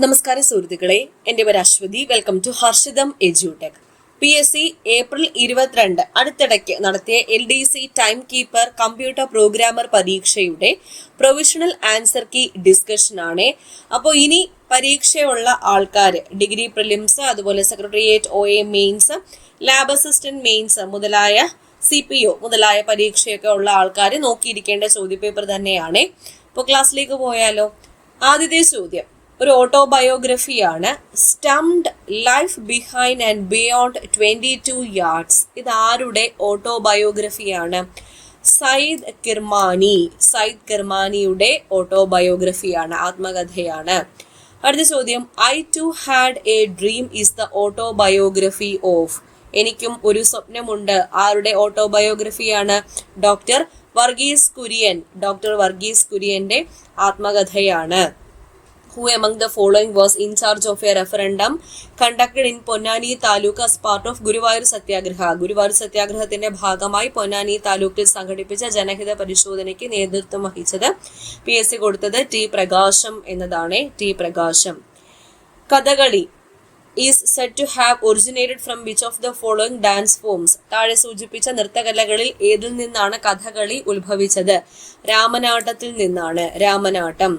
നമസ്കാരം സുഹൃത്തുക്കളെ, എൻ്റെ പേര് അശ്വതി. വെൽക്കം ടു ഹർഷിതം എജ്യൂടെക്. PSC ഏപ്രിൽ 22 അടുത്തിടയ്ക്ക് നടത്തിയ LDC time keeper computer programmer പരീക്ഷയുടെ പ്രൊവിഷണൽ ആൻസർ കീ ഡിസ്കഷൻ ആണ്. അപ്പോൾ ഇനി പരീക്ഷയുള്ള ആൾക്കാർ ഡിഗ്രി പ്രിലിംസ്, അതുപോലെ secretariat OA mains, lab assistant mains മുതലായ CPO മുതലായ പരീക്ഷയൊക്കെ ഉള്ള ആൾക്കാർ നോക്കിയിരിക്കേണ്ട ചോദ്യപേപ്പർ തന്നെയാണ്. അപ്പോൾ ക്ലാസ്സിലേക്ക് പോയാലോ. ആദ്യത്തെ ചോദ്യം ഒരു ഓട്ടോബയോഗ്രഫിയാണ്. Stumped life behind and beyond 22 yards. ഇത് ആരുടെ ഓട്ടോബയോഗ്രഫിയാണ്? സയ്യിദ് കിർമാനിയുടെ ഓട്ടോബയോഗ്രഫിയാണ്, ആത്മകഥയാണ്. അടുത്ത ചോദ്യം I too had a dream is the autobiography of. എനിക്കും ഒരു സ്വപ്നമുണ്ട് ആരുടെ ഓട്ടോബയോഗ്രഫിയാണ്? ഡോക്ടർ വർഗീസ് കുര്യന്റെ ആത്മകഥയാണ്. Who among the following was in charge of a referendum conducted in Ponnani taluk as part of Guruvayur satyagraha? Guruvayur സത്യാഗ്രഹത്തിന്റെ ഭാഗമായി പൊന്നാനി താലൂക്കിൽ സംഘടിപ്പിച്ച ജനഹിത പരിശോധനയ്ക്ക് നേതൃത്വം വഹിച്ചത് PSC കൊടുത്തത് T. പ്രകാശം എന്നതാണ്. T. പ്രകാശം. Kathakali is said to have originated from which of the following dance forms? താഴെ സൂചിപ്പിച്ച നൃത്തകലകളിൽ ഏതിൽ നിന്നാണ് കഥകളി ഉത്ഭവിച്ചത്? രാമനാട്ടത്തിൽ നിന്നാണ്. രാമനാട്ടം.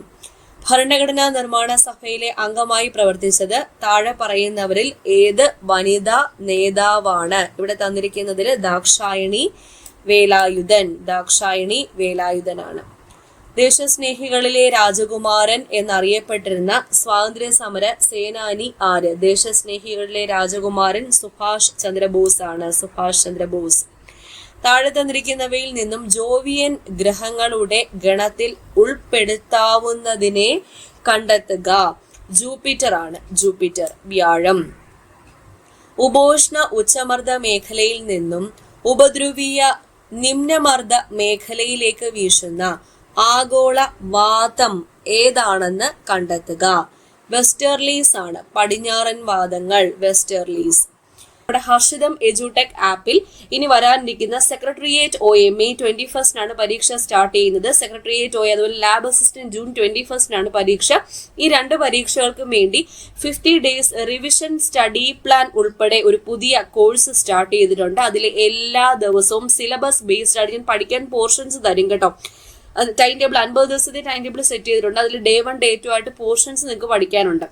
ഭരണഘടനാ നിർമ്മാണ സഭയിലെ അംഗമായി പ്രവർത്തിച്ചത് താഴെ പറയുന്നവരിൽ ഏത് വനിതാ നേതാവാണ്? ഇവിടെ തന്നിരിക്കുന്നതിൽ ദാക്ഷായണി വേലായുധനാണ്. ദേശസ്നേഹികളിലെ രാജകുമാരൻ എന്നറിയപ്പെട്ടിരുന്ന സ്വാതന്ത്ര്യ സമര സേനാനി ആര്? ദേശസ്നേഹികളിലെ രാജകുമാരൻ സുഭാഷ് ചന്ദ്രബോസ്. താഴെ തന്നിരിക്കുന്നവയിൽ നിന്നും ജോവിയൻ ഗ്രഹങ്ങളുടെ ഗണത്തിൽ ഉൾപ്പെടുത്താവുന്നതിനെ കണ്ടെത്തുക. ജൂപ്പിറ്റർ വ്യാഴം. ഉപോഷ്ണ ഉച്ചമർദ്ദ മേഖലയിൽ നിന്നും ഉപദ്രുവീയ നിമ്നമർദ്ദ മേഖലയിലേക്ക് വീശുന്ന ആഗോള വാതം ഏതാണെന്ന് കണ്ടെത്തുക. വെസ്റ്റേർലീസ് ആണ്. പടിഞ്ഞാറൻ വാദങ്ങൾ വെസ്റ്റേർലീസ്. നമ്മുടെ ഹർഷിതം എജ്യൂടെക് ആപ്പിൽ ഇനി വരാനിരിക്കുന്ന സെക്രട്ടേറിയറ്റ് OA May 21 പരീക്ഷ സ്റ്റാർട്ട് ചെയ്യുന്നത്. സെക്രട്ടേറിയറ്റ് OA അതുപോലെ ലാബ് അസിസ്റ്റന്റ് June 21 പരീക്ഷ. ഈ രണ്ട് പരീക്ഷകൾക്കും വേണ്ടി 50 days റിവിഷൻ സ്റ്റഡി പ്ലാൻ ഉൾപ്പെടെ ഒരു പുതിയ കോഴ്സ് സ്റ്റാർട്ട് ചെയ്തിട്ടുണ്ട്. അതിൽ എല്ലാ ദിവസവും സിലബസ് ബേസ്ഡ് ആയിട്ട് ഞാൻ പഠിക്കാൻ പോർഷൻസ് തരും കേട്ടോ. ടൈം ടേബിൾ 50 ദിവസത്തെ ടൈം ടേബിൾ സെറ്റ് ചെയ്തിട്ടുണ്ട്. അതിൽ Day 1 Day 2 ആയിട്ട് പോർഷൻസ് നിങ്ങൾക്ക് പഠിക്കാനുണ്ട്.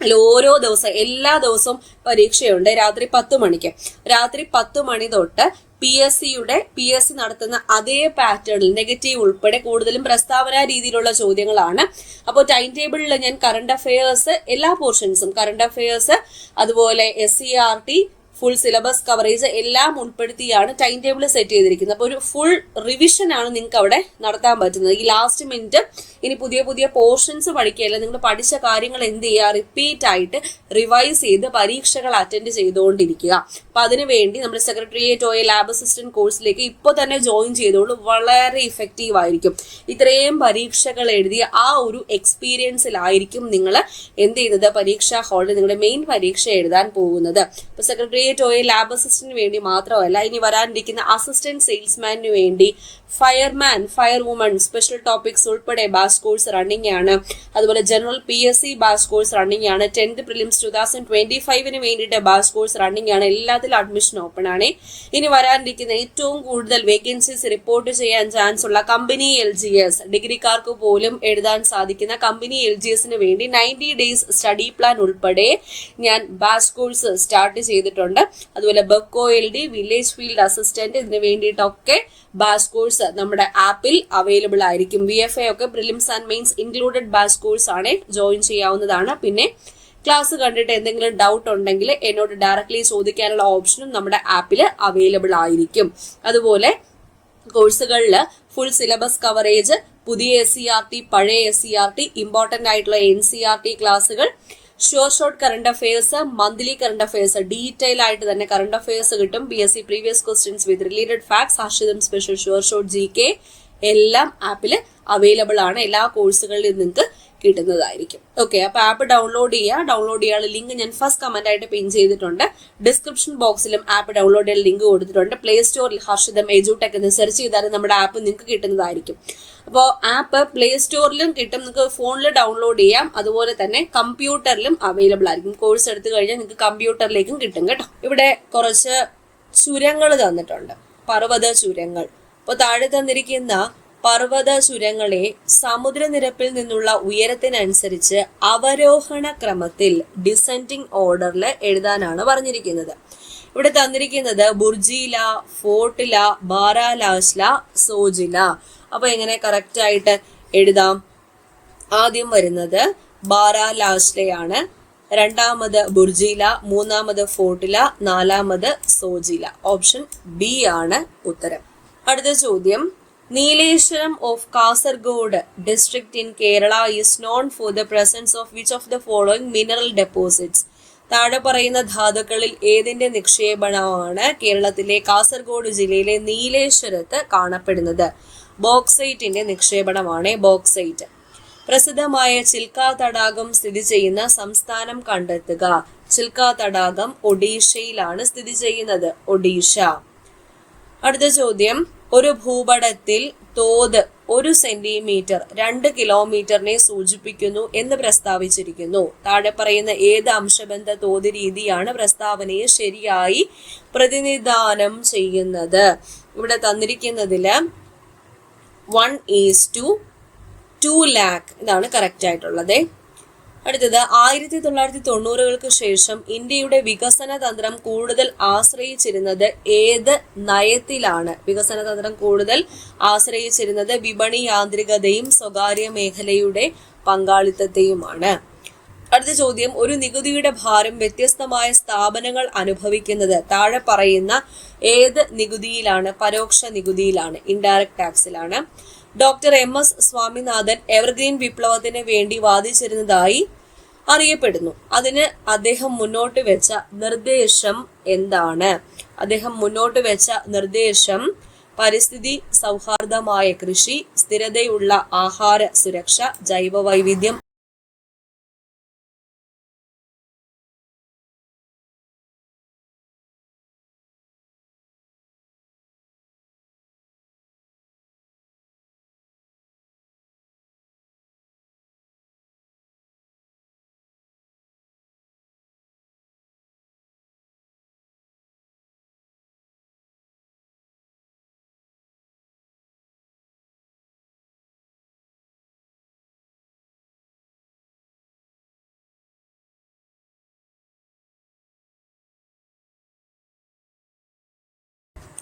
ഓരോ ദിവസം എല്ലാ ദിവസവും പരീക്ഷയുണ്ട്. രാത്രി 10 മണിക്ക്. രാത്രി 10 മണി തൊട്ട് PSC നടത്തുന്ന അതേ പാറ്റേണിൽ നെഗറ്റീവ് ഉൾപ്പെടെ കൂടുതലും പ്രസ്താവന രീതിയിലുള്ള ചോദ്യങ്ങളാണ്. അപ്പോൾ ടൈം ടേബിളിൽ ഞാൻ കറണ്ട് അഫയേഴ്സ് എല്ലാ പോർഷൻസും കറണ്ട് അഫയേഴ്സ് അതുപോലെ SCERT ഫുൾ സിലബസ് കവറേജ് എല്ലാം ഉൾപ്പെടുത്തിയാണ് ടൈം ടേബിൾ സെറ്റ് ചെയ്തിരിക്കുന്നത്. അപ്പോൾ ഒരു ഫുൾ റിവിഷൻ ആണ് നിങ്ങൾക്ക് അവിടെ നടത്താൻ പറ്റുന്നത്. ഈ ലാസ്റ്റ് മിനിറ്റ് ഇനി പുതിയ പോർഷൻസ് പഠിക്കുകയല്ല, നിങ്ങൾ പഠിച്ച കാര്യങ്ങൾ എന്ത് ചെയ്യുക, റിപ്പീറ്റ് ആയിട്ട് റിവൈസ് ചെയ്ത് പരീക്ഷകൾ അറ്റൻഡ് ചെയ്തുകൊണ്ടിരിക്കുക. അപ്പൊ അതിനുവേണ്ടി നമ്മുടെ സെക്രട്ടേറിയറ്റ് OA ലാബ് അസിസ്റ്റന്റ് കോഴ്സിലേക്ക് ഇപ്പോൾ തന്നെ ജോയിൻ ചെയ്തോളൂ. വളരെ ഇഫക്റ്റീവ് ആയിരിക്കും. ഇത്രയും പരീക്ഷകൾ എഴുതിയ ആ ഒരു എക്സ്പീരിയൻസിലായിരിക്കും നിങ്ങൾ എന്ത് ചെയ്യുന്നത്, പരീക്ഷാ ഹാളിൽ നിങ്ങളുടെ മെയിൻ പരീക്ഷ എഴുതാൻ പോകുന്നത്. ഇപ്പൊ സെക്രട്ടേറിയറ്റ് OA ലാബ് അസിസ്റ്റന്റിന് വേണ്ടി മാത്രമല്ല, ഇനി വരാനിരിക്കുന്ന അസിസ്റ്റന്റ് സെയിൽസ്മാനു വേണ്ടി fireman, fire woman special topics ഉൾപ്പെടെ ബാച്ച് കോഴ്സ് റണ്ണിംഗ് ആണ്. അതുപോലെ general PSC batch course running ആണ്. 10th പ്രിലിംസ് 2025 വേണ്ടിയിട്ട് ബാച്ച് കോഴ്സ് റണ്ണിംഗ് ആണ്. എല്ലാത്തിലും അഡ്മിഷൻ ഓപ്പൺ ആണ്. ഇനി വരാനിരിക്കുന്ന ഏറ്റവും കൂടുതൽ വേക്കൻസീസ് റിപ്പോർട്ട് ചെയ്യാൻ ചാൻസ് ഉള്ള കമ്പനി LGS, ഡിഗ്രിക്കാർക്ക് പോലും എഴുതാൻ സാധിക്കുന്ന കമ്പനി LGSന് വേണ്ടി 90 days സ്റ്റഡി പ്ലാൻ ഉൾപ്പെടെ ഞാൻ ബാച്ച് കോഴ്സ് സ്റ്റാർട്ട് ചെയ്തിട്ടുണ്ട്. അതുപോലെ Bevco LD, village field assistant ഇതിന് വേണ്ടിയിട്ടൊക്കെ ബാച്ച് കോഴ്സ് നമ്മുടെ ആപ്പിൽ അവൈലബിൾ ആയിരിക്കും. VFA ഒക്കെ prelims and mains included batch course ആണ്. ജോയിൻ ചെയ്യാവുന്നതാണ്. പിന്നെ ക്ലാസ് കണ്ടിട്ട് എന്തെങ്കിലും ഡൗട്ട് ഉണ്ടെങ്കിൽ എന്നോട് ഡയറക്ട്ലി ചോദിക്കാനുള്ള ഓപ്ഷനും നമ്മുടെ ആപ്പിൽ അവൈലബിൾ ആയിരിക്കും. അതുപോലെ കോഴ്സുകളിൽ ഫുൾ സിലബസ് കവറേജ്, പുതിയ SCERT, പഴയ SCERT, ഇമ്പോർട്ടന്റ് ആയിട്ടുള്ള NCERT ക്ലാസ്സുകൾ, short current affairs, monthly current affairs, detail ആയിട്ട് തന്നെ കറണ്ട് അഫയേഴ്സ് കിട്ടും. PSC previous questions with related facts, Harshitham special short GK എല്ലാം ആപ്പിൽ അവൈലബിൾ ആണ്. എല്ലാ കോഴ്സുകളിലും നിങ്ങൾക്ക് കിട്ടുന്നതായിരിക്കും. ഓക്കെ, അപ്പൊ ആപ്പ് ഡൗൺലോഡ് ചെയ്യാനുള്ള ലിങ്ക് ഞാൻ ഫസ്റ്റ് കമന്റ് ആയിട്ട് പിൻ ചെയ്തിട്ടുണ്ട്. ഡിസ്ക്രിപ്ഷൻ ബോക്സിലും ആപ്പ് ഡൗൺലോഡ് ചെയ്യാൻ ലിങ്ക് കൊടുത്തിട്ടുണ്ട്. പ്ലേ സ്റ്റോറിൽ ഹർഷിതം എജുടെക് എന്ന് സെർച്ച് ചെയ്താൽ നമ്മുടെ ആപ്പ് നിങ്ങൾക്ക് കിട്ടുന്നതായിരിക്കും. അപ്പോൾ ആപ്പ് പ്ലേ സ്റ്റോറിലും കിട്ടും, നിങ്ങൾക്ക് ഫോണിൽ ഡൗൺലോഡ് ചെയ്യാം, അതുപോലെ തന്നെ കമ്പ്യൂട്ടറിലും അവൈലബിൾ ആയിരിക്കും. കോഴ്സ് എടുത്തു കഴിഞ്ഞാൽ നിങ്ങൾക്ക് കമ്പ്യൂട്ടറിലേക്കും കിട്ടും കേട്ടോ. ഇവിടെ കുറച്ച് ചുരങ്ങൾ തന്നിട്ടുണ്ട്, പർവ്വത ചുരങ്ങൾ. അപ്പോൾ താഴെ തന്നിരിക്കുന്ന പർവ്വത ചുരങ്ങളെ സമുദ്രനിരപ്പിൽ നിന്നുള്ള ഉയരത്തിനനുസരിച്ച് അവരോഹണ ക്രമത്തിൽ ഡിസെൻഡിങ് ഓർഡറിൽ എഴുതാനാണ് പറഞ്ഞിരിക്കുന്നത്. ഇവിടെ തന്നിരിക്കുന്നത് ബുർജില, ഫോർട്ടില, ബാരാലാസ്ല, സോജില. അപ്പൊ എങ്ങനെ കറക്റ്റ് ആയിട്ട് എഴുതാം? ആദ്യം വരുന്നത് ബാരാലാസ്ലയാണ്, രണ്ടാമത് ബുർജില, മൂന്നാമത് ഫോർട്ടില, നാലാമത് സോജില. ഓപ്ഷൻ ബി ആണ് ഉത്തരം. അടുത്ത ചോദ്യം, Nileshwaram of Kasaragod district in Kerala is known for the presence of which of the following mineral deposits? താഴെ പറയുന്ന ധാതുക്കളിൽ ഏതിന്റെ നിക്ഷേപണമാണ് കേരളത്തിലെ കാസർഗോഡ് ജില്ലയിലെ നീലേശ്വരത്ത് കാണപ്പെടുന്നത്? ബോക്സൈറ്റിന്റെ നിക്ഷേപണമാണ് ബോക്സൈറ്റ്. പ്രസിദ്ധമായ ചിൽക്ക തടാകം സ്ഥിതി ചെയ്യുന്ന സംസ്ഥാനം കണ്ടെത്തുക. ചിൽക്ക തടാകം ഒഡീഷയിലാണ് സ്ഥിതി ചെയ്യുന്നത്, ഒഡീഷ. അടുത്ത ചോദ്യം, ഒരു ഭൂപടത്തിൽ തോത് 1 സെന്റിമീറ്റർ 2 കിലോമീറ്ററിനെ സൂചിപ്പിക്കുന്നു എന്ന് പ്രസ്താവിച്ചിരിക്കുന്നു. താഴെ പറയുന്ന ഏത് അംശബന്ധ തോത് രീതിയാണ് പ്രസ്താവനയെ ശരിയായി പ്രതിനിധാനം ചെയ്യുന്നത്? ഇവിടെ തന്നിരിക്കുന്നതില് 1:2 lakh ഇതാണ് കറക്റ്റ് ആയിട്ടുള്ളത്. അടുത്തത്, 1990-കൾക്ക് ശേഷം ഇന്ത്യയുടെ വികസന തന്ത്രം കൂടുതൽ ആശ്രയിച്ചിരുന്നത് ഏത് നയത്തിലാണ്? വികസന തന്ത്രം കൂടുതൽ ആശ്രയിച്ചിരുന്നത് വിപണി യാന്ത്രികതയും സ്വകാര്യ മേഖലയുടെ പങ്കാളിത്തത്തെയുമാണ്. അടുത്ത ചോദ്യം, ഒരു നികുതിയുടെ ഭാരം വ്യത്യസ്തമായ സ്ഥാപനങ്ങൾ അനുഭവിക്കുന്നത് താഴെ പറയുന്ന ഏത് നികുതിയിലാണ്? പരോക്ഷ നികുതിയിലാണ്, ഇൻഡയറക്ട് ടാക്സിലാണ്. ഡോക്ടർ എം.എസ്. സ്വാമിനാഥൻ എവർഗ്രീൻ വിപ്ലവത്തിന് വേണ്ടി വാദിച്ചിരുന്നതായി അറിയപ്പെടുന്നു. അതിന് അദ്ദേഹം മുന്നോട്ട് വെച്ച നിർദ്ദേശം എന്താണ്? അദ്ദേഹം മുന്നോട്ട് വെച്ച നിർദ്ദേശം പരിസ്ഥിതി സൗഹാർദ്ദമായ കൃഷി, സ്ഥിരതയുള്ള ആഹാര സുരക്ഷ, ജൈവ വൈവിധ്യം.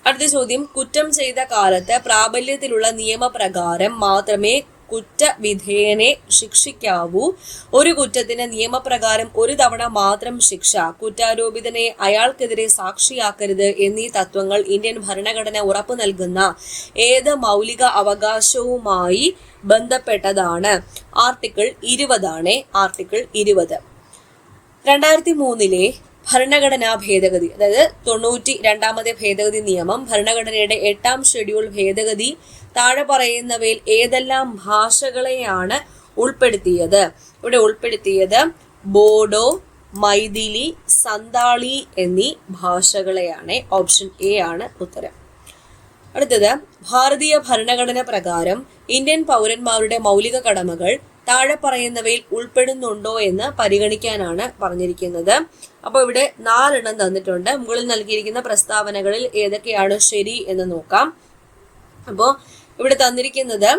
അടുത്ത ചോദ്യം, കുറ്റം ചെയ്ത കാലത്ത് പ്രാബല്യത്തിലുള്ള നിയമപ്രകാരം മാത്രമേ കുറ്റവിധേയനെ ശിക്ഷിക്കാവൂ. ഒരു കുറ്റത്തിന് നിയമപ്രകാരം ഒരു തവണ മാത്രം ശിക്ഷ, കുറ്റാരോപിതനെ അയാൾക്കെതിരെ സാക്ഷിയാക്കരുത് എന്നീ തത്വങ്ങൾ ഇന്ത്യൻ ഭരണഘടന ഉറപ്പു നൽകുന്ന ഏത് മൗലിക അവകാശവുമായി ബന്ധപ്പെട്ടതാണ്? ആർട്ടിക്കിൾ 20 ആണ്. ആർട്ടിക്കിൾ 20. 2003 ഭരണഘടനാ ഭേദഗതി, അതായത് 92ാമത്തെ ഭേദഗതി നിയമം, ഭരണഘടനയുടെ 8ാം ഷെഡ്യൂൾ ഭേദഗതി താഴെ പറയുന്നവയിൽ ഏതെല്ലാം ഭാഷകളെയാണ് ഉൾപ്പെടുത്തിയത്? ഇവിടെ ഉൾപ്പെടുത്തിയത് ബോഡോ, മൈഥിലി, സന്താളി എന്നീ ഭാഷകളെയാണ്. ഓപ്ഷൻ എ ആണ് ഉത്തരം. അടുത്തത്, ഭാരതീയ ഭരണഘടന പ്രകാരം ഇന്ത്യൻ പൗരന്മാരുടെ മൗലിക കടമകൾ താഴെ പറയുന്നവയിൽ ഉൾപ്പെടുന്നുണ്ടോ എന്ന് പരിഗണിക്കാനാണ് പറഞ്ഞിരിക്കുന്നത്. അപ്പോൾ ഇവിടെ 4 എണ്ണം തന്നിട്ടുണ്ട്. മുകളിൽ നൽകിയിരിക്കുന്ന പ്രസ്താവനകളിൽ ഏതൊക്കെയാണ് ശരി എന്ന് നോക്കാം. അപ്പോൾ ഇവിടെ തന്നിരിക്കുന്നത്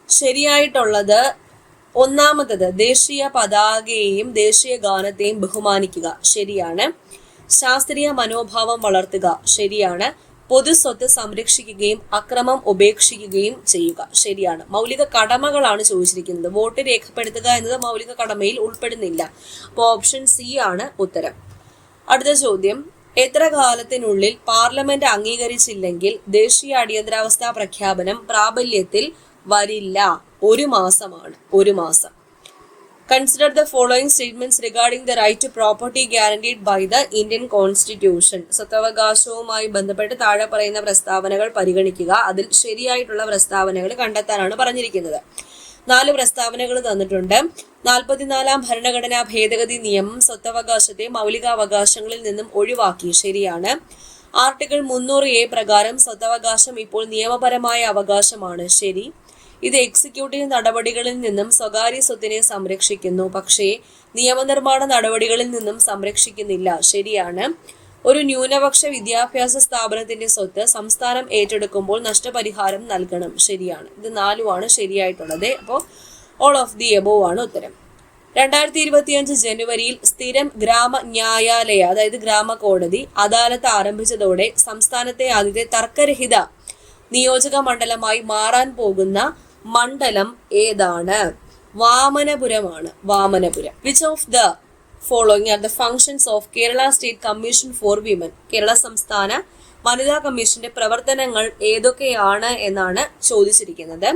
ശരിയായിട്ടുള്ളത് ഒന്നാമത്തത്, ദേശീയ പതാകയെയും ദേശീയ ഗാനത്തെയും ബഹുമാനിക്കുക, ശരിയാണ്. ശാസ്ത്രീയ മനോഭാവം വളർത്തുക, ശരിയാണ്. പൊതുസ്വത്ത് സംരക്ഷിക്കുകയും അക്രമം ഉപേക്ഷിക്കുകയും ചെയ്യുക, ശരിയാണ്. മൗലിക കടമകളാണ് ചോദിച്ചിരിക്കുന്നത്. വോട്ട് രേഖപ്പെടുത്തുക എന്നത് മൗലിക കടമയിൽ ഉൾപ്പെടുന്നില്ല. അപ്പോൾ ഓപ്ഷൻ സി ആണ് ഉത്തരം. അടുത്ത ചോദ്യം, എത്ര കാലത്തിനുള്ളിൽ പാർലമെന്റ് അംഗീകരിച്ചില്ലെങ്കിൽ ദേശീയ അടിയന്തരാവസ്ഥാ പ്രഖ്യാപനം പ്രാബല്യത്തിൽ വരില്ല? 1 മാസമാണ്. 1 മാസം. Consider the following statements regarding the right to property guaranteed by the Indian Constitution. സ്വത്തവകാശവുമായി ബന്ധപ്പെട്ട് താഴെ പറയുന്ന പ്രസ്താവനകൾ പരിഗണിക്കുക. അതിൽ ശരിയായിട്ടുള്ള പ്രസ്താവനകൾ കണ്ടെത്താനാണ് പറഞ്ഞിരിക്കുന്നത്. 4 പ്രസ്താവനകൾ തന്നിട്ടുണ്ട്. 44-ാം ഭരണഘടനാ ഭേദഗതി നിയമം സ്വത്തവകാശത്തെ മൗലികാവകാശങ്ങളിൽ നിന്നും ഒഴിവാക്കി. ശരിയാണ്. ആർട്ടിക്കിൾ 300A പ്രകാരം സ്വത്തവകാശം ഇപ്പോൾ നിയമപരമായ അവകാശമാണ്. ശരി. ഇത് എക്സിക്യൂട്ടീവ് നടപടികളിൽ നിന്നും സ്വകാര്യ സ്വത്തിനെ സംരക്ഷിക്കുന്നു, പക്ഷേ നിയമനിർമ്മാണ നടപടികളിൽ നിന്നും സംരക്ഷിക്കുന്നില്ല. ശരിയാണ്. ഒരു ന്യൂനപക്ഷ വിദ്യാഭ്യാസ സ്ഥാപനത്തിന്റെ സ്വത്ത് സംസ്ഥാനം ഏറ്റെടുക്കുമ്പോൾ നഷ്ടപരിഹാരം നൽകണം. ശരിയാണ്. ഇത് 4 ശരിയായിട്ടുള്ളത്. അപ്പോൾ ഓൾ ഓഫ് ദി എബോവ് ആണ് ഉത്തരം. 2025 ജനുവരിയിൽ സ്ഥിരം ഗ്രാമ ന്യായാലയ അതായത് ഗ്രാമ കോടതി അദാലത്ത് ആരംഭിച്ചതോടെ സംസ്ഥാനത്തെ ആദ്യത്തെ തർക്കരഹിത നിയോജക മണ്ഡലമായി മാറാൻ പോകുന്ന മണ്ഡലം ഏതാണ്? വാമനപുരമാണ്. Vamanapuram. Which of the following are the functions of Kerala state commission for women? Kerala സംസ്ഥാന വനിതാ കമ്മീഷന്റെ പ്രവർത്തനങ്ങൾ ഏതൊക്കെയാണ് എന്നാണ് ചോദിച്ചിരിക്കുന്നത്.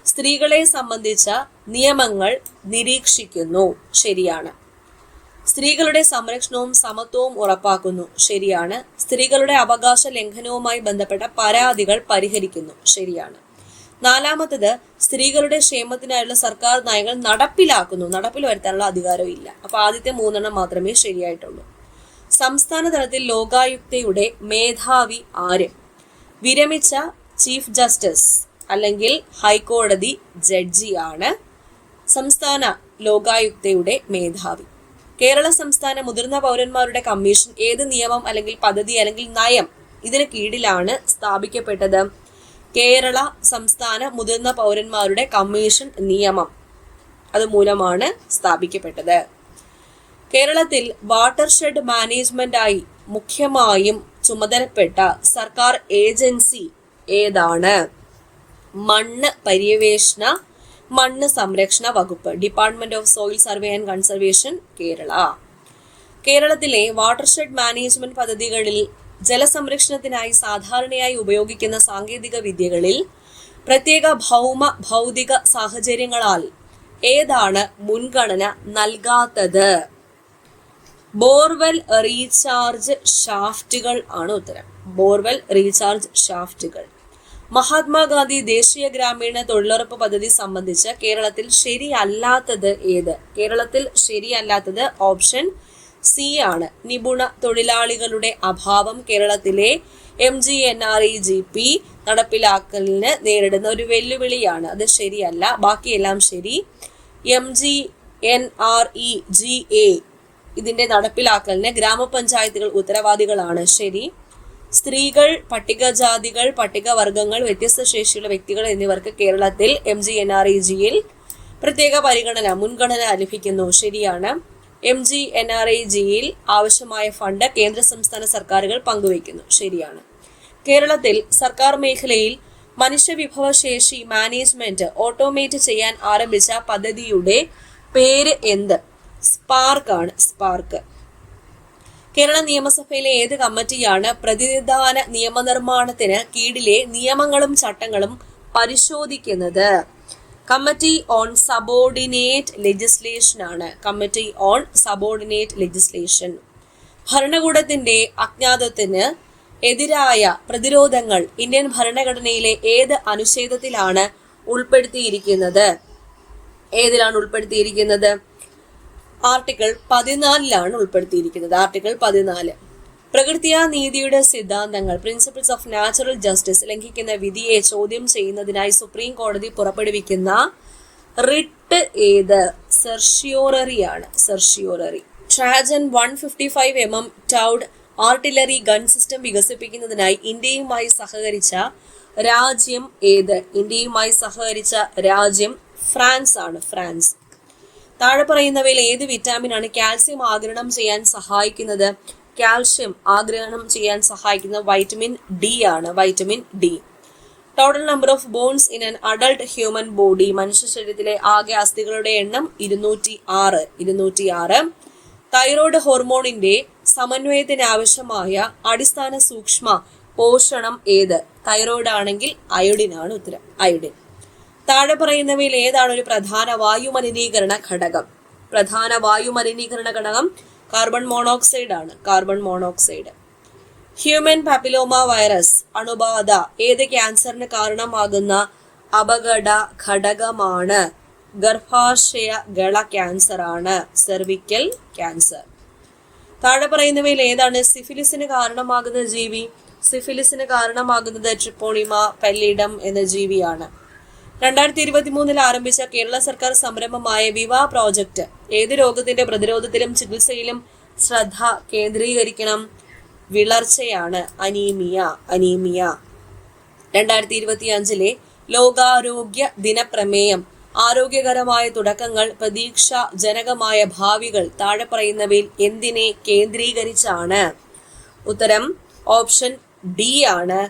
സ്ത്രീകളെ സംബന്ധിച്ച നിയമങ്ങൾ നിരീക്ഷിക്കുന്നു. ശരിയാണ്. സ്ത്രീകളുടെ സംരക്ഷണവും സമത്വവും ഉറപ്പാക്കുന്നു. ശരിയാണ്. സ്ത്രീകളുടെ അവകാശ ലംഘനവുമായി ബന്ധപ്പെട്ട പരാതികൾ പരിഹരിക്കുന്നു. ശരിയാണ്. 4-മത്തത് സ്ത്രീകളുടെ ക്ഷേമത്തിനായുള്ള സർക്കാർ നയങ്ങൾ നടപ്പിൽ വരുത്താനുള്ള അധികാരം ഇല്ല. അപ്പൊ ആദ്യത്തെ 3 മാത്രമേ ശരിയായിട്ടുള്ളൂ. സംസ്ഥാന തലത്തിൽ ലോകായുക്തയുടെ മേധാവി ആര്? വിരമിച്ച ചീഫ് ജസ്റ്റിസ് അല്ലെങ്കിൽ ഹൈക്കോടതി ജഡ്ജിയാണ് സംസ്ഥാന ലോകായുക്തയുടെ മേധാവി. കേരള സംസ്ഥാന മുതിർന്ന പൗരന്മാരുടെ കമ്മീഷൻ ഏത് നിയമം അല്ലെങ്കിൽ പദ്ധതി അല്ലെങ്കിൽ നയം ഇതിന് കീഴിലാണ് സ്ഥാപിക്കപ്പെട്ടത്? കേരള സംസ്ഥാന മുതിർന്ന പൗരന്മാരുടെ കമ്മീഷൻ നിയമം അതുമൂലമാണ് സ്ഥാപിക്കപ്പെട്ടത്. കേരളത്തിൽ വാട്ടർഷെഡ് മാനേജ്മെന്റായി മുഖ്യമായും ചുമതലപ്പെട്ട സർക്കാർ ഏജൻസി ഏതാണ്? മണ്ണ് പര്യവേഷണ മണ്ണ് സംരക്ഷണ വകുപ്പ്, department of soil survey and conservation, Kerala. കേരളത്തിലെ വാട്ടർഷെഡ് മാനേജ്മെന്റ് പദ്ധതികളിൽ ജലസംരക്ഷണത്തിനായി സാധാരണയായി ഉപയോഗിക്കുന്ന സാങ്കേതിക വിദ്യകളിൽ പ്രത്യേക ഭൗതിക സാഹചര്യങ്ങളാൽ ഏതാണ് മുൻഗണന നൽകാത്തത്? ബോർവെൽ റീചാർജ് ഷാഫ്റ്റുകൾ ആണ് ഉത്തരം. Borewell recharge ഷാഫ്റ്റുകൾ. മഹാത്മാഗാന്ധി ദേശീയ ഗ്രാമീണ തൊഴിലുറപ്പ് പദ്ധതി സംബന്ധിച്ച് കേരളത്തിൽ ശരിയല്ലാത്തത് ഏത്? കേരളത്തിൽ ശരിയല്ലാത്തത് ഓപ്ഷൻ സി ആണ്. നിപുണ തൊഴിലാളികളുടെ അഭാവം കേരളത്തിലെ MGNREGP നടപ്പിലാക്കലിന് നേരിടുന്ന ഒരു വെല്ലുവിളിയാണ്. അത് ശരിയല്ല. ബാക്കിയെല്ലാം ശരി. MGNREGA ഇതിന്റെ നടപ്പിലാക്കലിന് ഗ്രാമപഞ്ചായത്തുകൾ ഉത്തരവാദികളാണ്. ശരി. സ്ത്രീകൾ, പട്ടികജാതികൾ, പട്ടികവർഗങ്ങൾ, വ്യത്യസ്ത ശേഷിയുള്ള വ്യക്തികൾ എന്നിവർക്ക് കേരളത്തിൽ MGNREGയിൽ പ്രത്യേക മുൻഗണന ലഭിക്കുന്നു. ശരിയാണ്. MGNREGയിൽ ആവശ്യമായ ഫണ്ട് കേന്ദ്ര സംസ്ഥാന സർക്കാരുകൾ പങ്കുവയ്ക്കുന്നു. ശരിയാണ്. കേരളത്തിൽ സർക്കാർ മേഖലയിൽ മനുഷ്യവിഭവശേഷി മാനേജ്മെന്റ് ഓട്ടോമേറ്റ് ചെയ്യാൻ ആരംഭിച്ച പദ്ധതിയുടെ പേര് എന്ത്? സ്പാർക്ക് ആണ്. സ്പാർക്ക്. കേരള നിയമസഭയിലെ ഏത് കമ്മിറ്റിയാണ് പ്രതിനിധാന നിയമനിർമ്മാണത്തിന് കീഴിലെ നിയമങ്ങളും ചട്ടങ്ങളും പരിശോധിക്കുന്നത്? കമ്മിറ്റി ഓൺ സബോർഡിനേറ്റ് ലെജിസ്ലേഷൻ ആണ്. Committee on subordinate legislation. ഭരണകൂടത്തിന്റെ അജ്ഞാതത്തിന് എതിരായ പ്രതിരോധങ്ങൾ ഇന്ത്യൻ ഭരണഘടനയിലെ ഏത് അനുച്ഛേദത്തിലാണ് ഉൾപ്പെടുത്തിയിരിക്കുന്നത്? ഏതിലാണ് ഉൾപ്പെടുത്തിയിരിക്കുന്നത്? ആർട്ടിക്കിൾ 14 ഉൾപ്പെടുത്തിയിരിക്കുന്നത്. ആർട്ടിക്കിൾ 14. പ്രകൃത്യാ നീതിയുടെ സിദ്ധാന്തങ്ങൾ പ്രിൻസിപ്പിൾസ് ഓഫ് നാച്ചുറൽ ജസ്റ്റിസ് ലംഘിക്കുന്ന വിധിയെ ചോദ്യം ചെയ്യുന്നതിനായി സുപ്രീം കോടതി പുറപ്പെടുവിക്കുന്ന റിട്ട് ഏത്? സെർഷ്യോററി ആണ്. Certiorari. Trajan 155 mm towed artillery gun system വികസിപ്പിക്കുന്നതിനായി ഇന്ത്യയുമായി സഹകരിച്ച രാജ്യം ഏത്? ഇന്ത്യയുമായി സഹകരിച്ച രാജ്യം ഫ്രാൻസ് ആണ്. ഫ്രാൻസ്. താഴെ പറയുന്നവയിൽ ഏത് വിറ്റാമിനാണ് കാൽസ്യം ആഗിരണം ചെയ്യാൻ സഹായിക്കുന്നത്? കാൽസ്യം ആഗിരണം ചെയ്യാൻ സഹായിക്കുന്ന വൈറ്റമിൻ ഡി ആണ്. Vitamin D. Total number of bones in an adult human body. മനുഷ്യ ശരീരത്തിലെ ആകെ അസ്ഥികളുടെ എണ്ണം 206. തൈറോയ്ഡ് ഹോർമോണിന്റെ സമന്വയത്തിന് ആവശ്യമായ അടിസ്ഥാന സൂക്ഷ്മ പോഷണം ഏത്? തൈറോയ്ഡ് ആണെങ്കിൽ അയോഡിൻ ആണ് ഉത്തരം. അയോഡിൻ. താഴെ പറയുന്നവയിൽ ഏതാണ് ഒരു പ്രധാന വായുമലിനീകരണ ഘടകം? പ്രധാന വായുമലിനീകരണ ഘടകം കാർബൺ മോണോക്സൈഡ് ആണ്. Carbon monoxide. Human papilloma virus അണുബാധ ഏത് ക്യാൻസറിന് കാരണമാകുന്ന അപകട ഘടകമാണ്? ഗർഭാശയ ഗള ക്യാൻസർ ആണ്, സെർവിക്കൽ ക്യാൻസർ. താഴെ പറയുന്നവയിൽ ഏതാണ് സിഫിലിസിന് കാരണമാകുന്ന ജീവി? സിഫിലിസിന് കാരണമാകുന്നത് ട്രിപ്പോണിമ പെല്ലിഡം എന്ന ജീവിയാണ്. 2023 ആരംഭിച്ച കേരള സർക്കാർ സംരംഭമായ വിവ പ്രോജക്റ്റ് ഏത് രോഗത്തിന്റെ പ്രതിരോധത്തിലും ചികിത്സയിലും ശ്രദ്ധ കേന്ദ്രീകരിക്കണം? വിളർച്ചയാണ്, അനീമിയ. 2025 ലോകാരോഗ്യ ദിനപ്രമേയം ആരോഗ്യകരമായ തുടക്കങ്ങൾ, പ്രതീക്ഷാജനകമായ ഭാവികൾ താഴെ പറയുന്നവയിൽ എന്തിനെ കേന്ദ്രീകരിച്ചാണ്? ഉത്തരം ഓപ്ഷൻ ഡി ആണ്,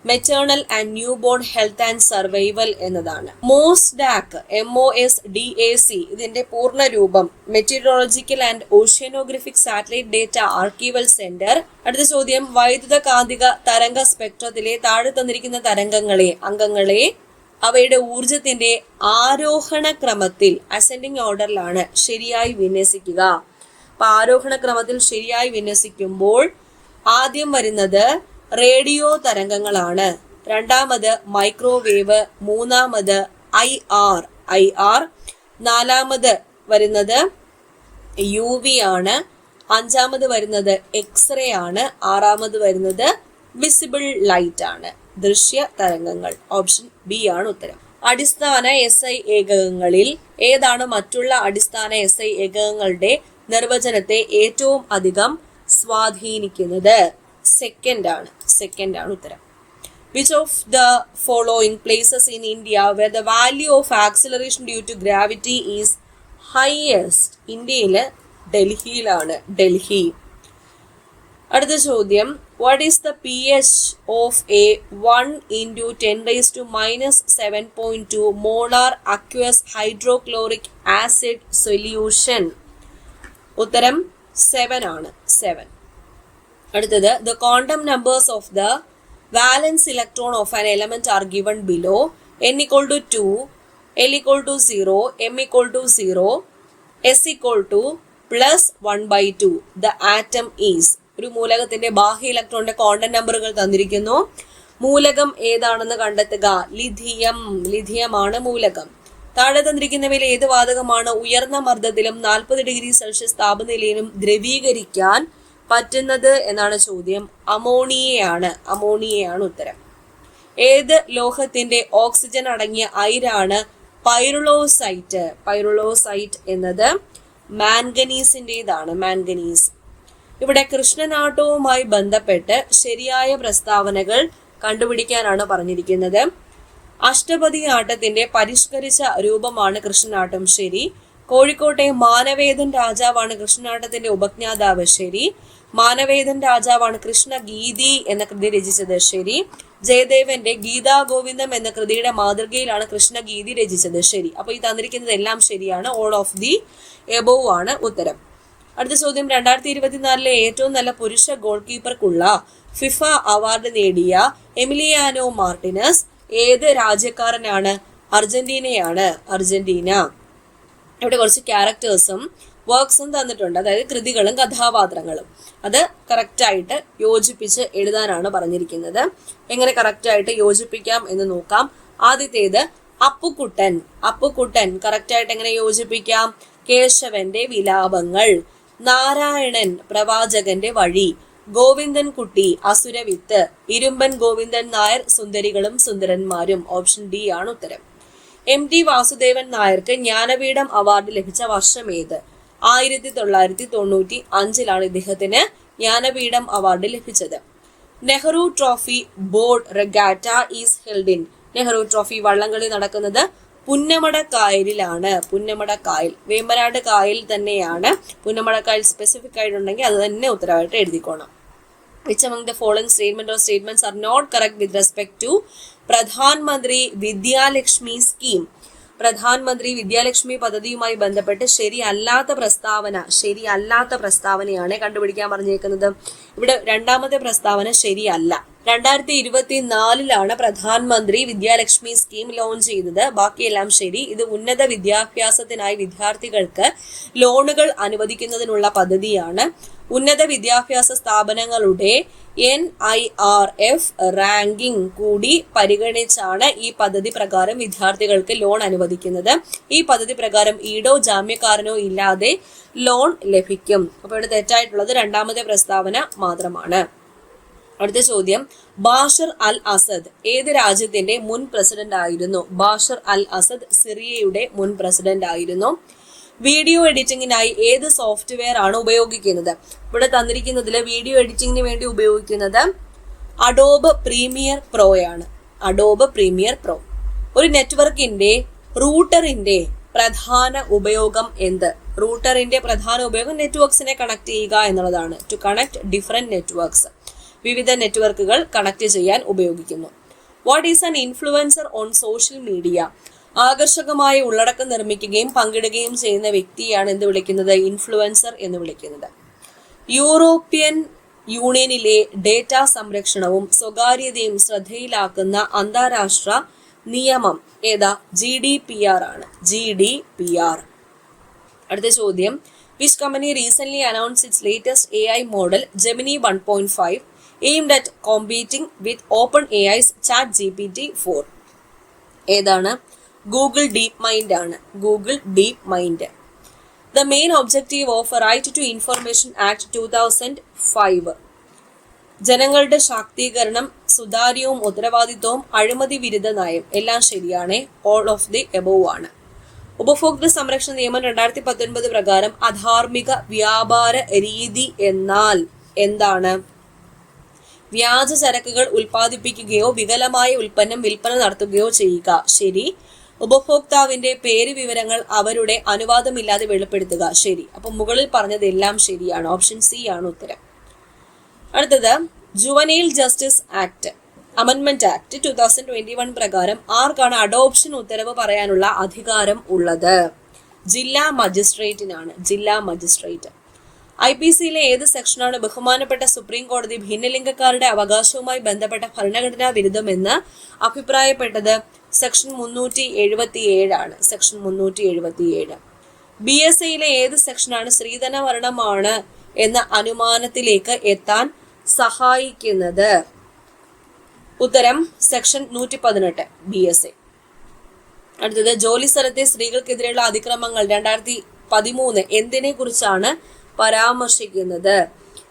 maternal and new born health and survival എന്നതാണ്. മോസ്ഡാക് MOSDAC ഇതിന്റെ പൂർണ്ണ രൂപം meteorological and oceanographic satellite data archival centre. അടുത്ത ചോദ്യം, വൈദ്യുത കാന്തിക തരംഗ സ്പെക്ട്രത്തിലെ താഴെ തന്നിരിക്കുന്ന അംഗങ്ങളെ അവയുടെ ഊർജത്തിന്റെ ആരോഹണ ക്രമത്തിൽ അസെൻഡിങ് ഓർഡറിലാണ് ശരിയായി വിന്യസിക്കുക. അപ്പൊ ആരോഹണ ക്രമത്തിൽ ശരിയായി വിന്യസിക്കുമ്പോൾ ആദ്യം വരുന്നത് റേഡിയോ തരംഗങ്ങളാണ്, രണ്ടാമത് മൈക്രോവേവ്, മൂന്നാമത് IR, നാലാമത് വരുന്നത് UV ആണ്, അഞ്ചാമത് വരുന്നത് എക്സ്റേ ആണ്, ആറാമത് വരുന്നത് വിസിബിൾ ലൈറ്റ് ആണ്, ദൃശ്യ തരംഗങ്ങൾ. ഓപ്ഷൻ ബി ആണ് ഉത്തരം. അടിസ്ഥാന SI ഏകകങ്ങളിൽ ഏതാണ് മറ്റുള്ള അടിസ്ഥാന SI ഏകകങ്ങളുടെ നിർവചനത്തെ ഏറ്റവും അധികം സ്വാധീനിക്കുന്നത്? സെക്കൻഡ് ആണ് ഉത്തരം. Which of the following places in India where the value of acceleration due to gravity is highest? ഇന്ത്യയില് ഡൽഹിയിലാണ്, ഡൽഹി. അടുത്ത ചോദ്യം, what is the pH of a 1 × 10⁻⁻7.2 molar aqueous hydrochloric acid solution? ഉത്തരം 7 ആണ്, 7. അടുത്തത്, the quantum numbers of the valence electron of an element are given below. n = 2, l = 0, m = 0, s = +1/2. The atom is. ഒരു മൂലകത്തിന്റെ ബാഹ്യ ഇലക്ട്രോണിന്റെ quantum നമ്പറുകൾ തന്നിരിക്കുന്നു. മൂലകം ഏതാണെന്ന് കണ്ടെത്തുക. ലിഥിയം ആണ് മൂലകം. താഴെ തന്നിരിക്കുന്നവയിൽ ഏത് വാതകമാണ് ഉയർന്ന മർദ്ദത്തിലും 40°C താപനിലയിലും ദ്രവീകരിക്കാൻ പറ്റുന്നത് എന്നാണ് ചോദ്യം. അമോണിയയാണ് ഉത്തരം. ഏത് ലോഹത്തിന്റെ ഓക്സിജൻ അടങ്ങിയ അയിരാണ് പൈറുലോസൈറ്റ് എന്നത് മാംഗനീസിന്റേതാണ്, മാംഗനീസ്. ഇവിടെ കൃഷ്ണനാട്ടവുമായി ബന്ധപ്പെട്ട് ശരിയായ പ്രസ്താവനകൾ കണ്ടുപിടിക്കാനാണ് പറഞ്ഞിരിക്കുന്നത്. അഷ്ടപതി ആട്ടത്തിന്റെ പരിഷ്കരിച്ച രൂപമാണ് കൃഷ്ണനാട്ടം, ശരി. കോഴിക്കോട്ടെ മാനവേദൻ രാജാവാണ് കൃഷ്ണനാട്ടത്തിന്റെ ഉപജ്ഞാതാവ്, ശരി. മാനവേദൻ രാജാവാണ് കൃഷ്ണഗീതി എന്ന കൃതി രചിച്ചത്, ശരി. ജയദേവന്റെ ഗീതാ ഗോവിന്ദം എന്ന കൃതിയുടെ മാതൃകയിലാണ് കൃഷ്ണഗീതി രചിച്ചത്, ശരി. അപ്പൊ ഈ തന്നിരിക്കുന്നത് എല്ലാം ശരിയാണ്. ഓൾ ഓഫ് ദി എബോവ് ആണ് ഉത്തരം. അടുത്ത ചോദ്യം, 2024 ഏറ്റവും നല്ല പുരുഷ ഗോൾ കീപ്പർക്കുള്ള ഫിഫ അവാർഡ് നേടിയ എമിലിയാനോ മാർട്ടിനസ് ഏത് രാജ്യക്കാരനാണ്? അർജന്റീനയാണ്, അർജന്റീന. ഇവിടെ കുറച്ച് ക്യാരക്ടേഴ്സും വർക്ക്സും തന്നിട്ടുണ്ട്, അതായത് കൃതികളും കഥാപാത്രങ്ങളും. അത് കറക്റ്റായിട്ട് യോജിപ്പിച്ച് എഴുതാനാണ് പറഞ്ഞിരിക്കുന്നത്. എങ്ങനെ കറക്റ്റായിട്ട് യോജിപ്പിക്കാം എന്ന് നോക്കാം. ആദ്യത്തേത് അപ്പുക്കുട്ടൻ കറക്റ്റായിട്ട് എങ്ങനെ യോജിപ്പിക്കാം? കേശവന്റെ വിലാപങ്ങൾ, നാരായണൻ പ്രവാചകന്റെ വഴി, ഗോവിന്ദൻ കുട്ടി അസുരവിത്ത്, ഇരുമ്പൻ ഗോവിന്ദൻ നായർ സുന്ദരികളും സുന്ദരന്മാരും. ഓപ്ഷൻ ഡി ആണ് ഉത്തരം. MT വാസുദേവൻ നായർക്ക് ജ്ഞാനപീഠം അവാർഡ് ലഭിച്ച വർഷം ഏത്? 1995 ഇദ്ദേഹത്തിന് ജ്ഞാനപീഠം അവാർഡ് ലഭിച്ചത്. Nehru trophy boat regatta is held in. Nehru trophy വള്ളംകളി നടക്കുന്നത് പുന്നമടക്കായലിലാണ്. പുന്നമടക്കായൽ, വേമ്പനാട് കായൽ തന്നെയാണ്. പുന്നമടക്കായൽ സ്പെസിഫിക് ആയിട്ടുണ്ടെങ്കിൽ അത് തന്നെ ഉത്തരവായിട്ട് എഴുതിക്കോണം. Which among the following statements are not correct with respect to Pradhan Mantri Vidyalakshmi scheme? പ്രധാനമന്ത്രി വിദ്യാലക്ഷ്മി പദ്ധതിയുമായി ബന്ധപ്പെട്ട് ശരിയല്ലാത്ത പ്രസ്താവനയാണ് കണ്ടുപിടിക്കാൻ പറഞ്ഞേക്കുന്നത്. ഇവിടെ രണ്ടാമത്തെ പ്രസ്താവന ശരിയല്ല. 2024 പ്രധാനമന്ത്രി വിദ്യാലക്ഷ്മി സ്കീം ലോഞ്ച് ചെയ്തത്. ബാക്കിയെല്ലാം ശരി. ഇത് ഉന്നത വിദ്യാഭ്യാസത്തിനായി വിദ്യാർത്ഥികൾക്ക് ലോണുകൾ അനുവദിക്കുന്നതിനുള്ള പദ്ധതിയാണ്. ഉന്നത വിദ്യാഭ്യാസ സ്ഥാപനങ്ങളുടെ NIRF റാങ്കിംഗ് കൂടി പരിഗണിച്ചാണ് ഈ പദ്ധതി പ്രകാരം വിദ്യാർത്ഥികൾക്ക് ലോൺ അനുവദിക്കുന്നത്. ഈ പദ്ധതി പ്രകാരം ഈടോ ജാമ്യക്കാരനോ ഇല്ലാതെ ലോൺ ലഭിക്കും. അപ്പോൾ ഇവിടെ തെറ്റായിട്ടുള്ളത് രണ്ടാമത്തെ പ്രസ്താവന മാത്രമാണ്. അടുത്ത ചോദ്യം, ബാഷർ അൽ അസദ് ഏത് രാജ്യത്തിന്റെ മുൻ പ്രസിഡന്റ് ആയിരുന്നു? ബാഷർ അൽ അസദ് സിറിയയുടെ മുൻ പ്രസിഡന്റ് ആയിരുന്നു. വീഡിയോ എഡിറ്റിംഗിനായി ഏത് സോഫ്റ്റ്വെയർ ആണ് ഉപയോഗിക്കുന്നത്? ഇവിടെ തന്നിരിക്കുന്നതിൽ വീഡിയോ എഡിറ്റിംഗിന് വേണ്ടി ഉപയോഗിക്കുന്നത് അഡോബ് പ്രീമിയർ പ്രോയാണ്. Adobe Premiere Pro. ഒരു നെറ്റ്വർക്കിന്റെ റൂട്ടറിന്റെ പ്രധാന ഉപയോഗം എന്ത്? റൂട്ടറിന്റെ പ്രധാന ഉപയോഗം നെറ്റ്വർക്ക്സിനെ കണക്ട് ചെയ്യുക എന്നുള്ളതാണ്. To connect different networks. വിവിധ നെറ്റ്വർക്കുകൾ കണക്ട് ചെയ്യാൻ ഉപയോഗിക്കുന്നു. What is an influencer on social media? ആകർഷകമായ ഉള്ളടക്കം നിർമ്മിക്കുകയും പങ്കിടുകയും ചെയ്യുന്ന വ്യക്തിയാണ് എന്ത് വിളിക്കുന്നത്? ഇൻഫ്ലുവൻസർ എന്ന് വിളിക്കുന്നത്. യൂറോപ്യൻ യൂണിയനിലെ ഡേറ്റ സംരക്ഷണവും സ്വകാര്യതയും ശ്രദ്ധയിലാക്കുന്ന അന്താരാഷ്ട്ര നിയമം ഏതാ? GDPR ആണ്. GDPR. അടുത്ത ചോദ്യം, which company recently announced its latest AI model Gemini 1.5 aimed at competing with OpenAI's ChatGPT-4? ഏതാണ്? ഗൂഗിൾ ഡീപ് മൈൻഡ് ആണ്. Google DeepMind. The main objective of Right to Information Act 2005 ജനങ്ങളുടെ ശാക്തീകരണം, സുതാര്യവും ഉത്തരവാദിത്വവും, അഴിമതി വിരുദ്ധ നയം. എല്ലാം ശരിയാണ്. ഓൾ ഓഫ് ദി എബോവ് ആണ്. ഉപഭോക്തൃ സംരക്ഷണ നിയമം 2019 പ്രകാരം അധാർമിക വ്യാപാര രീതി എന്നാൽ എന്താണ്? വ്യാജ ചരക്കുകൾ ഉൽപ്പാദിപ്പിക്കുകയോ വികലമായ ഉൽപ്പന്നം വിൽപ്പന നടത്തുകയോ ചെയ്യുക. ശരി. ഉപഭോക്താവിന്റെ പേര് വിവരങ്ങൾ അവരുടെ അനുവാദമില്ലാതെ വെളിപ്പെടുത്തുക. ശരി. അപ്പൊ മുകളിൽ പറഞ്ഞതെല്ലാം ശരിയാണ്. ഓപ്ഷൻ സി ആണ് ഉത്തരം. അടുത്തത്, ജുവനൈൽ ജസ്റ്റിസ് ആക്ട് അമെൻമെന്റ് ആക്ട് 2021 പ്രകാരം ആർക്കാണ് അഡോപ്ഷൻ ഉത്തരവ് പറയാനുള്ള അധികാരം ഉള്ളത്? ജില്ലാ മജിസ്ട്രേറ്റിനാണ്. ജില്ലാ മജിസ്ട്രേറ്റ്. IPCയിലെ ഏത് സെക്ഷനാണ് ബഹുമാനപ്പെട്ട സുപ്രീം കോടതി ഭിന്നലിംഗക്കാരുടെ അവകാശവുമായി ബന്ധപ്പെട്ട ഭരണഘടനാ വിരുദ്ധമെന്ന് അഭിപ്രായപ്പെട്ടത്? സെക്ഷൻ 377 ആണ്. സെക്ഷൻ 377. BSAയിലെ ഏത് സെക്ഷനാണ് സ്ത്രീധന വർണ്ണമാണ് എന്ന അനുമാനത്തിലേക്ക് എത്താൻ സഹായിക്കുന്നത്? ഉത്തരം സെക്ഷൻ 118 BSA. അടുത്തത്, ജോലി സ്ഥലത്തെ സ്ത്രീകൾക്കെതിരെയുള്ള അതിക്രമങ്ങൾ 2013 എന്തിനെ കുറിച്ചാണ് പരാമർശിക്കുന്നത്?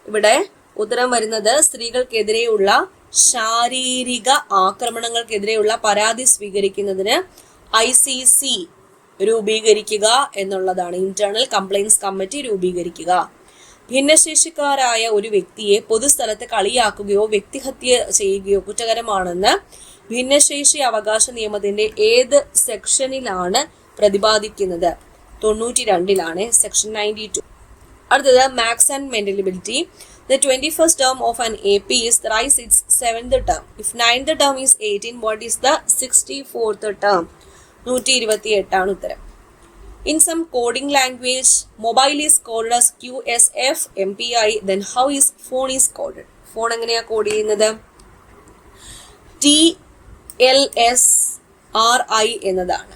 ഇവിടെ ഉത്തരം വരുന്നത് സ്ത്രീകൾക്കെതിരെയുള്ള ശാരീരിക ആക്രമണങ്ങൾക്കെതിരെയുള്ള പരാതി സ്വീകരിക്കുന്നതിന് ICC രൂപീകരിക്കുക എന്നുള്ളതാണ്. ഇന്റേണൽ കംപ്ലൈൻസ് കമ്മിറ്റി രൂപീകരിക്കുക. ഭിന്നശേഷിക്കാരായ ഒരു വ്യക്തിയെ പൊതുസ്ഥലത്ത് കളിയാക്കുകയോ വ്യക്തിഹത്യ ചെയ്യുകയോ കുറ്റകരമാണെന്ന് ഭിന്നശേഷി അവകാശ നിയമത്തിന്റെ ഏത് സെക്ഷനിലാണ് പ്രതിപാദിക്കുന്നത്? 92 സെക്ഷൻ 92. അടുത്തത്, max and mental ability. The 21st term of an AP is thrice its 7th term. If 9th term is 18, what is the 64th term? 128 ആണ് ഉത്തരം. In some coding language, mobile is coded as QSF MPI. Then how is phone is coded? Phone എങ്ങനെയാ code ചെയ്യുന്നത്? TLSRI എന്നതാണ്.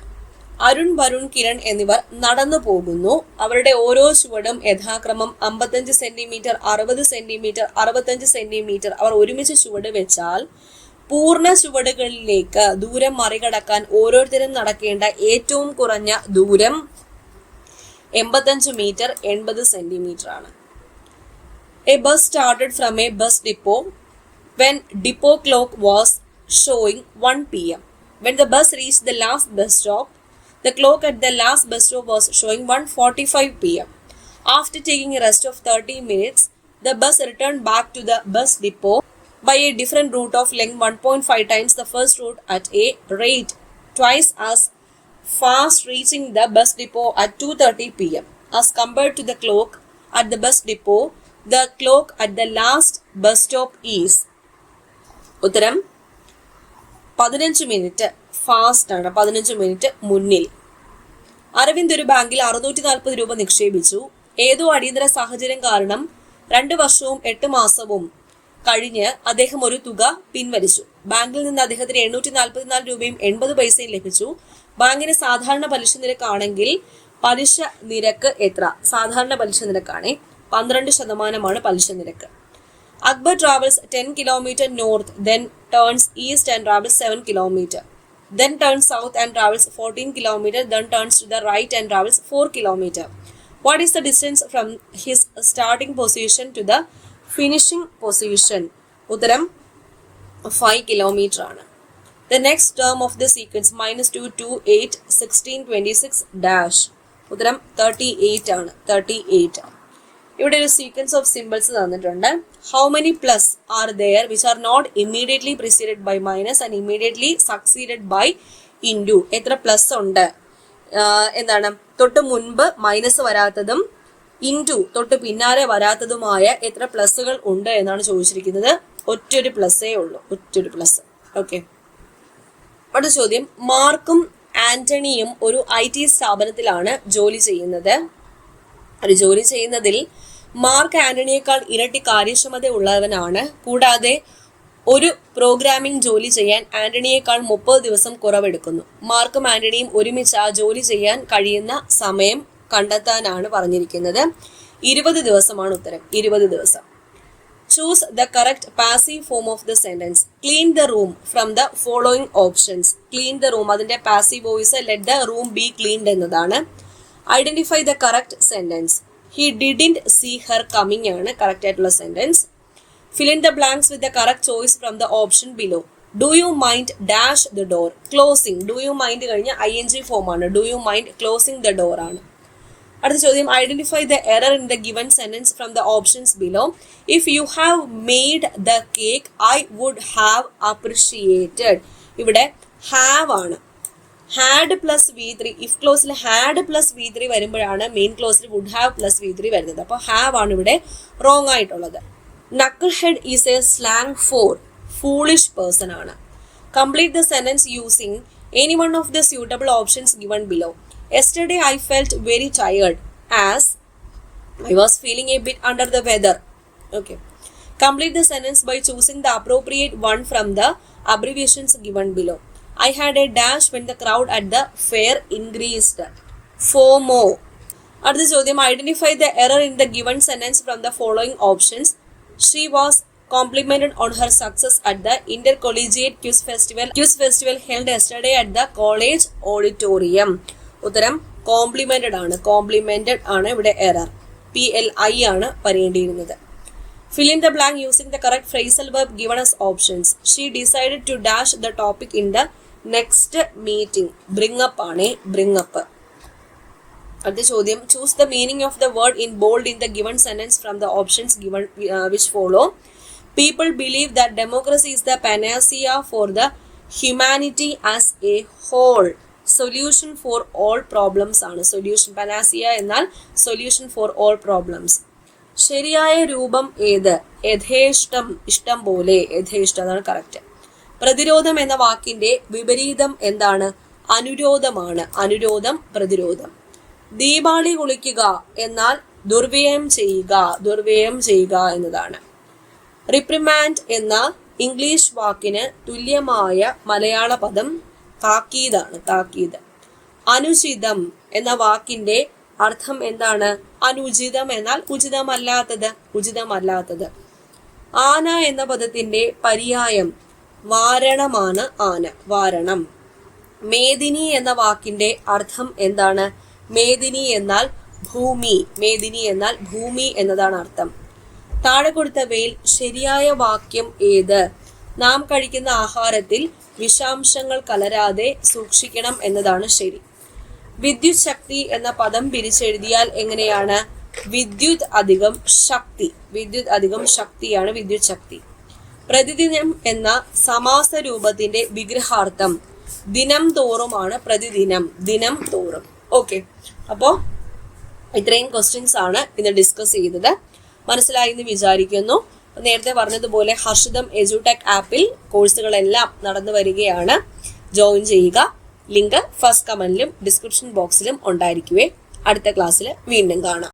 അരുൺ, വരുൺ, കിരൺ എന്നിവർ നടന്നു പോകുന്നു. അവരുടെ ഓരോ ചുവടും യഥാക്രമം 55 സെന്റിമീറ്റർ, 60 സെന്റിമീറ്റർ, 65 സെന്റിമീറ്റർ. അവർ ഒരുമിച്ച് ചുവട് വെച്ചാൽ പൂർണ്ണ ചുവടുകളിലേക്ക് ദൂരം മറികടക്കാൻ ഓരോരുത്തരും നടക്കേണ്ട ഏറ്റവും കുറഞ്ഞ ദൂരം 85 മീറ്റർ, 80 സെന്റിമീറ്റർ ആണ്. A bus started from a bus depot when depot clock was showing 1 p.m. When the bus reached the last bus stop, the clock at the last bus stop was showing 1:45 p.m. After taking a rest of 30 minutes, the bus returned back to the bus depot by a different route of length 1.5 times the first route at a rate twice as fast, reaching the bus depot at 2:30 p.m. As compared to the clock at the bus depot, the clock at the last bus stop is ഉത്തരം 15 minute fast ആണ്. 15 minute മുന്നിൽ. അരവിന്ദ് ഒരു ബാങ്കിൽ 640 രൂപ നിക്ഷേപിച്ചു. ഏതോ അടിയന്തര സാഹചര്യം കാരണം 2 വർഷവും 8 മാസവും കഴിഞ്ഞ് അദ്ദേഹം ഒരു തുക പിൻവലിച്ചു. ബാങ്കിൽ നിന്ന് അദ്ദേഹത്തിന് 844 രൂപയും 80 പൈസയും ലഭിച്ചു. ബാങ്കിന് സാധാരണ പലിശ നിരക്കാണെങ്കിൽ പലിശ നിരക്ക് എത്ര? സാധാരണ പലിശ നിരക്കാണ് 12% പലിശ നിരക്ക്. Akbar travels 10 km north, then turns east and travels 7 km. Then turns south and travels 14 km, then turns to the right and travels 4 km. What is the distance from his starting position to the finishing position? ഉത്തരം 5 km ആണ്. The next term of the sequence -2, 2, 8, 16, 26 dash. ഉത്തരം 38 ആണ്. 38. ഇവിടെ ഒരു sequence of symbols തന്നിട്ടുണ്ട്. How many plus are there which are not immediately preceded by minus and immediately succeeded by into. എത്ര plus ഉണ്ട്, എന്താണ് തൊട്ട് മുൻപ് മൈനസ് വരാത്തതും ഇൻറ്റു തൊട്ട് പിന്നാലെ വരാത്തതുമായ എത്ര പ്ലസുകൾ ഉണ്ട് എന്നാണ് ചോദിച്ചിരിക്കുന്നത്. ഒറ്റൊരു പ്ലസ്സേ ഉള്ളൂ, ഒറ്റൊരു പ്ലസ്. ഓക്കെ, അടുത്ത ചോദ്യം. മാർക്കും ആന്റണിയും ഒരു IT സ്ഥാപനത്തിലാണ് ജോലി ചെയ്യുന്നത്. ഒരു ജോലി ചെയ്യുന്നതിൽ മാർക്ക് ആന്റണിയേക്കാൾ ഇരട്ടി കാര്യക്ഷമത ഉള്ളവനാണ്. കൂടാതെ ഒരു പ്രോഗ്രാമിംഗ് ജോലി ചെയ്യാൻ ആന്റണിയേക്കാൾ 30 ദിവസം കുറവെടുക്കുന്നു. മാർക്കും ആന്റണിയും ഒരുമിച്ച് ആ ജോലി ചെയ്യാൻ കഴിയുന്ന സമയം കണ്ടെത്താനാണ് പറഞ്ഞിരിക്കുന്നത്. 20 ദിവസമാണ് ഉത്തരം. 20 ദിവസം. Choose the correct passive form of the sentence. Clean the room from the following options. Clean the room, അതിന്റെ passive voice let the room be cleaned എന്നതാണ്. Identify the correct sentence. He didn't see her coming ആണ് correct ആയിട്ടുള്ള sentence. Fill in the blanks with the correct choice from the option below. Do you mind dash the door? Closing. Do you mind കഴിഞ്ഞ ing form ആണ്. Do you mind closing the door ആണ്. അടുത്ത ചോദ്യം. Identify the error in the given sentence from the options below. If you have made the cake, I would have appreciated. ഇവിടെ have ആണ്. had plus v3. if ക്ലോസിൽ had plus v3 വരുമ്പോഴാണ് main ക്ലോസിൽ would have plus v3 വരുന്നത്. അപ്പോൾ have ആണ് ഇവിടെ wrong ആയിട്ടുള്ളത്. knucklehead is a slang for foolish person ആണ്. Complete the sentence using any one of the suitable options given below. Yesterday I felt very tired as I was feeling a bit under the weather. Okay. Complete the sentence by choosing the appropriate one from the abbreviations given below. I had a dash when the crowd at the fair increased. FOMO. അടുത്ത ചോദ്യം. Identify the error in the given sentence from the following options. She was complimented on her success at the intercollegiate quiz festival held yesterday at the college auditorium. ഉത്തരം complimented ആണ്. Complimented ആണ് ഇവിടെ error. PLI ആണ് വരേണ്ടിയിരുന്നത്. Fill in the blank using the correct phrasal verb given as options. She decided to dash the topic in the next meeting. Bring up ആണ്. Bring up. അടുത്ത ചോദ്യം. Choose the meaning of the word in bold in the given sentence from the options given which follow. People believe that democracy is the panacea for the humanity as a whole. Solution for all problems ആണ്. Solution. panacea എന്നാൽ solution for all problems. ശരിയായ രൂപം ഏത്? യഥേഷ്ടം. ഇഷ്ടം പോലെ. യഥേഷ്ടം അതാണ് കറക്റ്റ്. പ്രതിരോധം എന്ന വാക്കിന്റെ വിപരീതം എന്താണ്? അനുരോധമാണ്. അനുരോധം പ്രതിരോധം. ദീപാവലി കുളിക്കുക എന്നാൽ ദുർവ്യയം ചെയ്യുക. ദുർവ്യയം ചെയ്യുക എന്നതാണ്. റിപ്രിമാൻഡ് എന്ന ഇംഗ്ലീഷ് വാക്കിന് തുല്യമായ മലയാള പദം താക്കീതാണ്. താക്കീത്. അനുചിതം എന്ന വാക്കിന്റെ അർത്ഥം എന്താണ്? അനുചിതം എന്നാൽ ഉചിതമല്ലാത്തത്. ഉചിതമല്ലാത്തത്. ആന എന്ന പദത്തിന്റെ പര്യായം വാരണമാണ്. ആന. വാരണം. മേദിനി എന്ന വാക്കിന്റെ അർത്ഥം എന്താണ്? മേദിനി എന്നാൽ ഭൂമി. മേദിനി എന്നാൽ ഭൂമി എന്നതാണ് അർത്ഥം. താഴെ കൊടുത്തവയിൽ ശരിയായ വാക്യം ഏത്? നാം കഴിക്കുന്ന ആഹാരത്തിൽ വിഷാംശങ്ങൾ കലരാതെ സൂക്ഷിക്കണം എന്നതാണ് ശരി. വിദ്യുത് ശക്തി എന്ന പദം പിരിച്ചെഴുതിയാൽ എങ്ങനെയാണ്? വിദ്യുത് അധികം ശക്തി. വിദ്യുത് അധികം ശക്തിയാണ് വിദ്യുത് ശക്തി. പ്രതിദിനം എന്ന സമാസ രൂപത്തിന്റെ വിഗ്രഹാർത്ഥം ദിനം തോറുമാണ്. പ്രതിദിനം. ദിനം തോറും. ഓക്കെ, അപ്പോൾ ഇത്രയും ക്വസ്റ്റ്യൻസ് ആണ് ഇന്ന് ഡിസ്കസ് ചെയ്തത്. മനസ്സിലായി എന്ന് വിചാരിക്കുന്നു. നേരത്തെ പറഞ്ഞതുപോലെ ഹർഷിതം എജുടെക് ആപ്പിൽ കോഴ്സുകളെല്ലാം നടന്നു വരികയാണ്. ജോയിൻ ചെയ്യുക. ലിങ്ക് ഫസ്റ്റ് കമന്റിലും ഡിസ്ക്രിപ്ഷൻ ബോക്സിലും ഉണ്ടായിരിക്കുവേ. അടുത്ത ക്ലാസ്സിൽ വീണ്ടും കാണാം.